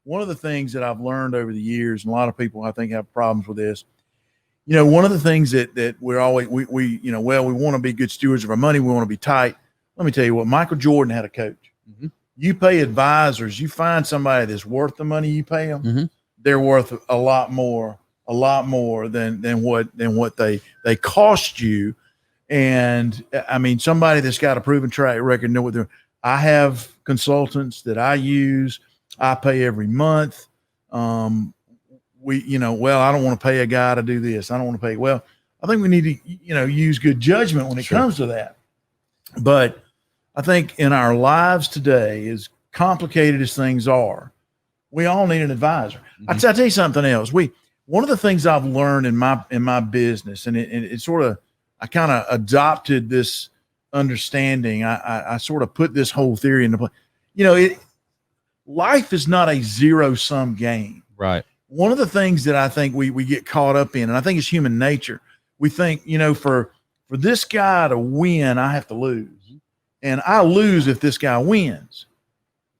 one of the things that I've learned over the years, and a lot of people I think have problems with this, you know, one of the things that we're always, we you know, well, we want to be good stewards of our money. We want to be tight. Let me tell you what, Michael Jordan had a coach. Mm-hmm. You pay advisors, you find somebody that's worth the money you pay them, mm-hmm. they're worth a lot more than what they cost you. And I mean, somebody that's got a proven track record, know what they're. I have consultants that I use. I pay every month. You know, well, I don't want to pay a guy to do this. I don't want to pay. Well, I think we need to, you know, use good judgment when it comes to that. But I think in our lives today, as complicated as things are, we all need an advisor. Mm-hmm. I'll tell you something else. One of the things I've learned in my business, and it sort of, I kind of adopted this understanding. I sort of put this whole theory into play. You know, life is not a zero-sum game. Right. One of the things that I think we get caught up in, and I think it's human nature, we think, you know, for this guy to win, I have to lose. And I lose if this guy wins.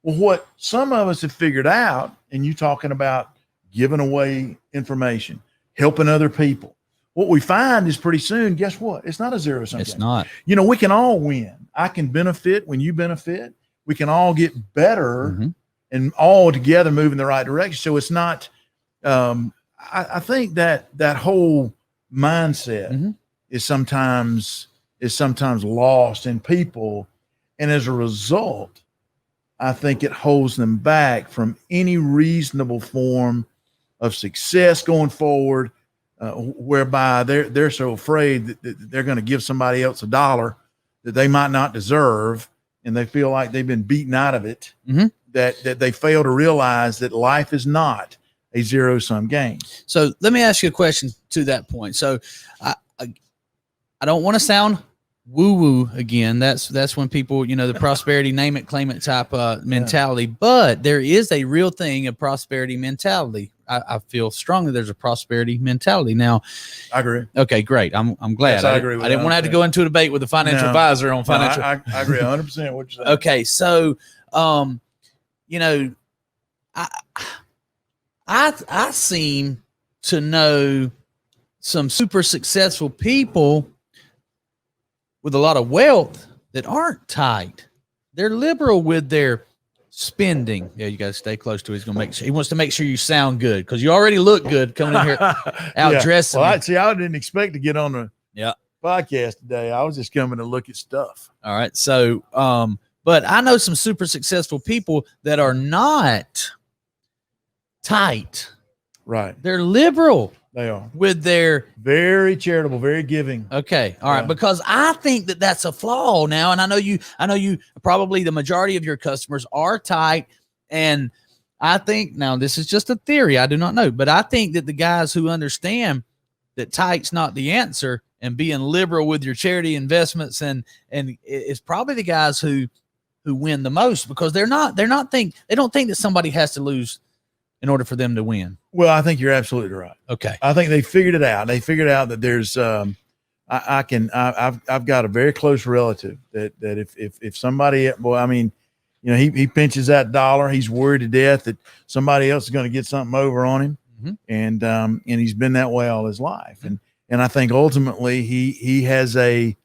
Well, what some of us have figured out, and you talking about giving away information, helping other people, what we find is pretty soon, guess what? It's not a zero-sum game. It's not. You know, we can all win. I can benefit when you benefit. We can all get better mm-hmm. and all together move in the right direction. So it's not I think that whole mindset mm-hmm. is sometimes lost in people. And as a result, I think it holds them back from any reasonable form of success going forward, whereby they're so afraid that they're going to give somebody else $1 that they might not deserve, and they feel like they've been beaten out of it, mm-hmm. that they fail to realize that life is not a zero-sum game. So let me ask you a question to that point. So I don't want to sound woo-woo again. That's when people, you know, the prosperity name it, claim it type mentality. Yeah. But there is a real thing, a prosperity mentality. I feel strongly there's a prosperity mentality. Now, I agree. Okay, great. I'm glad. Yes, I agree. I didn't want to have to go into a debate with a financial advisor on financial. I agree 100% what you're saying. Okay, so you know, I seem to know some super successful people with a lot of wealth that aren't tight. They're liberal with their spending. Yeah, you got to stay close to it. He's going to make sure. He wants to make sure you sound good because you already look good coming in here out dressing. Well, I didn't expect to get on the podcast today. I was just coming to look at stuff. All right. So, but I know some super successful people that are not tight. Right. They're liberal. They are. With their very charitable, very giving. Okay. All right. Because I think that that's a flaw now. And I know you probably the majority of your customers are tight. And I think now this is just a theory. I do not know, but I think that the guys who understand that tight's not the answer and being liberal with your charity investments and it's probably the guys who win the most because they don't think that somebody has to lose in order for them to win. Well, I think you're absolutely right. Okay. I think they figured it out. They figured out that there's, I've got a very close relative that if somebody, well, I mean, you know, he pinches that $1, he's worried to death that somebody else is going to get something over on him. Mm-hmm. And he's been that way all his life. And I think ultimately he has I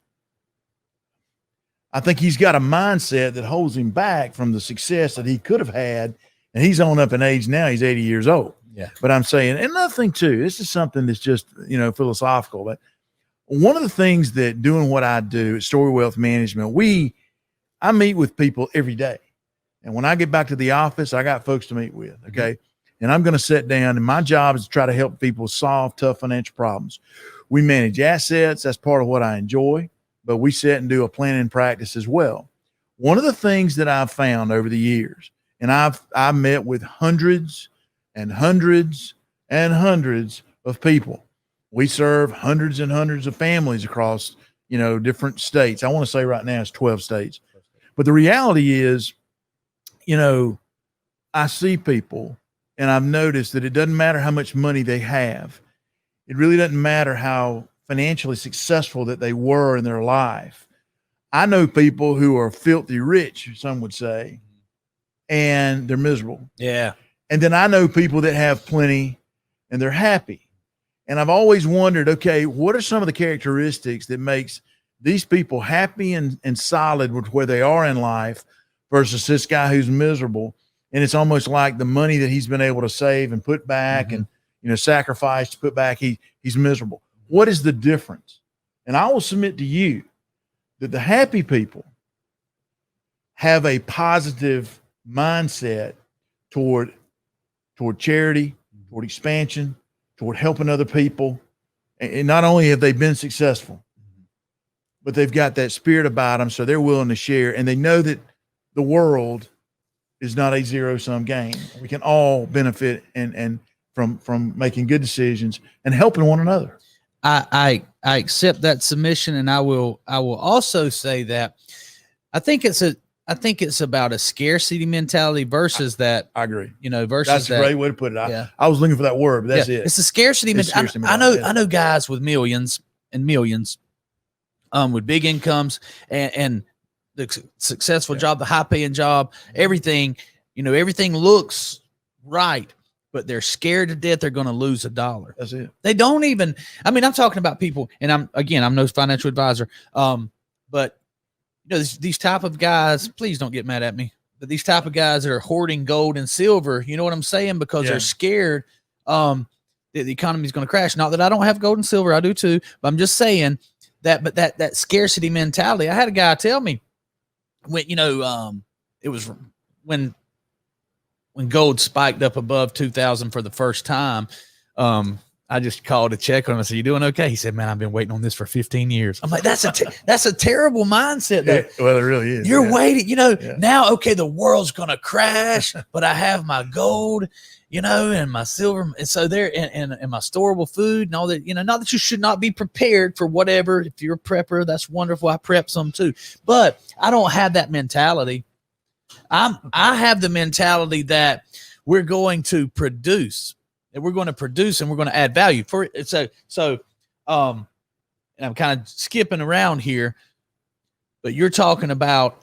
think he's got a mindset that holds him back from the success that he could have had. And he's on up in age now. He's 80 years old. Yeah. But I'm saying, and another thing too, this is something that's just, you know, philosophical. But one of the things that doing what I do at Story Wealth Management, I meet with people every day. And when I get back to the office, I got folks to meet with. Okay. Mm-hmm. And I'm going to sit down and my job is to try to help people solve tough financial problems. We manage assets. That's part of what I enjoy, but we sit and do a planning practice as well. One of the things that I've found over the years, and I've met with hundreds and hundreds and hundreds of people. We serve hundreds and hundreds of families across, you know, different states. I want to say right now it's 12 states. But the reality is, you know, I see people and I've noticed that it doesn't matter how much money they have. It really doesn't matter how financially successful that they were in their life. I know people who are filthy rich, some would say, and they're miserable. Yeah. And then I know people that have plenty and they're happy. And I've always wondered, okay, what are some of the characteristics that makes these people happy and solid with where they are in life versus this guy who's miserable? And it's almost like the money that he's been able to save and put back and, sacrifice to put back, he's miserable. What is the difference? And I will submit to you that the happy people have a positive mindset toward charity, toward expansion, toward helping other people. And not only have they been successful, but they've got that spirit about them, so they're willing to share. And they know that the world is not a zero-sum game. We can all benefit and from making good decisions and helping one another. I accept that submission, and I will also say that I think it's about a scarcity mentality versus that. I agree. Versus that's a great way to put it. I was looking for that word, but that's it. It's a scarcity mentality. I know guys with millions and millions, with big incomes and the successful job, the high paying job, everything. Everything looks right, but they're scared to death they're going to lose $1. That's it. They don't even. I mean, I'm talking about people, and I'm no financial advisor, but. These type of guys, please don't get mad at me, but these type of guys that are hoarding gold and silver, you know what I'm saying? Because they're scared that the economy is going to crash. Not that I don't have gold and silver, I do too, but I'm just saying that scarcity mentality. I had a guy tell me when, it was when gold spiked up above 2,000 for the first time. I just called to check on him. I said, "You doing okay?" He said, "Man, I've been waiting on this for 15 years." I'm like, that's a terrible mindset. Though. Well, it really is. You're waiting, now, okay, the world's going to crash, but I have my gold, and my silver. And so there, and my storable food and all that, not that you should not be prepared for whatever. If you're a prepper, that's wonderful. I prep some too, but I don't have that mentality. I have the mentality that we're going to produce. That we're going to produce and we're going to add value for it. So, and I'm kind of skipping around here, but you're talking about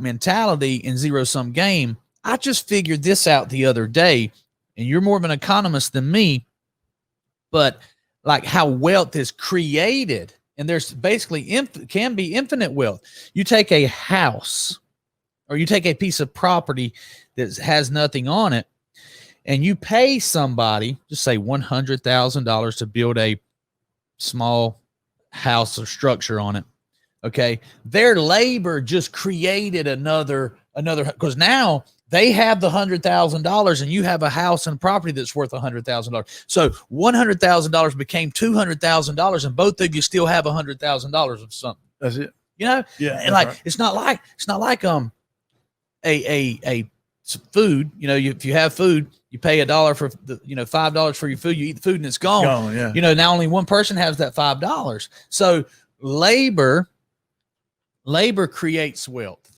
mentality in zero-sum game. I just figured this out the other day, and you're more of an economist than me, but like how wealth is created, and there's basically can be infinite wealth. You take a house or you take a piece of property that has nothing on it, and you pay somebody, just say $100,000 to build a small house or structure on it. Okay. Their labor just created another, because now they have the $100,000 and you have a house and property that's worth $100,000. So $100,000 became $200,000 and both of you still have $100,000 of something. That's it. Yeah. And like, right. It's not like a food, if you have food, you pay $1 for the, $5 for your food, you eat the food and it's gone. Yeah. Now only one person has that $5. So labor creates wealth.